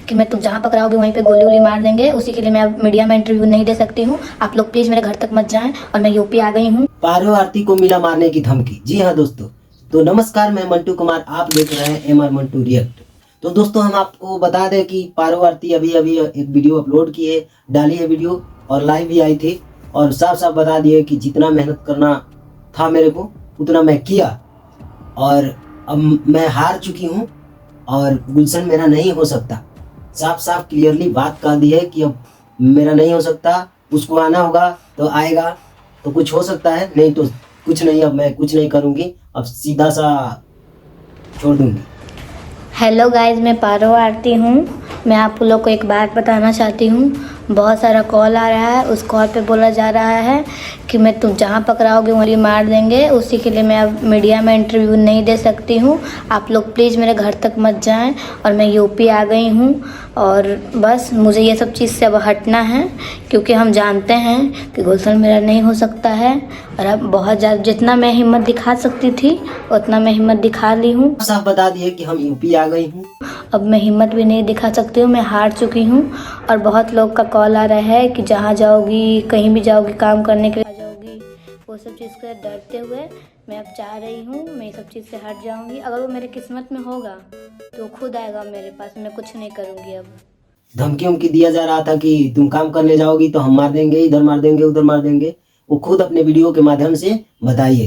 कि मैं तुम जहाँ पकड़ाओगे वहीं पे गोली वोली मार देंगे। उसी के लिए मैं अब मीडिया में इंटरव्यू नहीं दे सकती हूँ। आप लोग प्लीज़ मेरे घर तक मत जाएं और मैं यूपी आ गई हूँ। पारो आरती को मिला मारने की धमकी। जी हाँ दोस्तों, तो नमस्कार, मैं मंटू कुमार, आप देख रहे हैं एमआर मंटू रिएक्ट। तो दोस्तों, हम आपको बता दें कि पारो आरती अभी अभी एक वीडियो अपलोड की है, डाली है वीडियो, और लाइव भी आई थी, और साफ साफ बता दिए कि जितना मेहनत करना था मेरे को उतना मैं किया, और अब मैं हार चुकी हूँ और गुलशन मेरा नहीं हो सकता। साफ साफ क्लियरली बात कह दी है कि अब मेरा नहीं हो सकता, उसको आना होगा तो आएगा, तो कुछ हो सकता है, नहीं तो कुछ नहीं। अब मैं कुछ नहीं करूँगी, अब सीधा सा छोड़ दूँगी। हेलो गाइज, मैं पारो आरती हूँ। मैं आप लोग को एक बात बताना चाहती हूँ। बहुत सारा कॉल आ रहा है, उस कॉल पे बोला जा रहा है कि मैं तुम जहाँ पकड़ाओगे वहीं मार देंगे। उसी के लिए मैं अब मीडिया में इंटरव्यू नहीं दे सकती हूँ। आप लोग प्लीज़ मेरे घर तक मत जाएं और मैं यूपी आ गई हूँ। और बस मुझे ये सब चीज़ से अब हटना है, क्योंकि हम जानते हैं कि गुलशन मेरा नहीं हो सकता है। और अब बहुत ज़्यादा जितना मैं हिम्मत दिखा सकती थी उतना मैं हिम्मत दिखा ली हूँ। साफ बता दिए कि हम यूपी आ गई हूँ। अब मैं हिम्मत भी नहीं दिखा सकती हूँ, मैं हार चुकी हूँ। और बहुत लोग का कॉल आ रहा है कि जहाँ जाओगी, कहीं भी जाओगी, काम करने के लिए आ जाओगी, वो सब चीज़ से डरते हुए मैं अब चाह रही हूँ मैं सब चीज़ से हट जाऊँगी। अगर वो मेरे किस्मत में होगा तो वो खुद आएगा मेरे पास, मैं कुछ नहीं करूँगी। अब धमकी उमकी दिया जा रहा था कि तुम काम करने जाओगी तो हम मार देंगे, इधर मार देंगे, उधर मार देंगे। वो खुद अपने वीडियो के माध्यम से बताइए।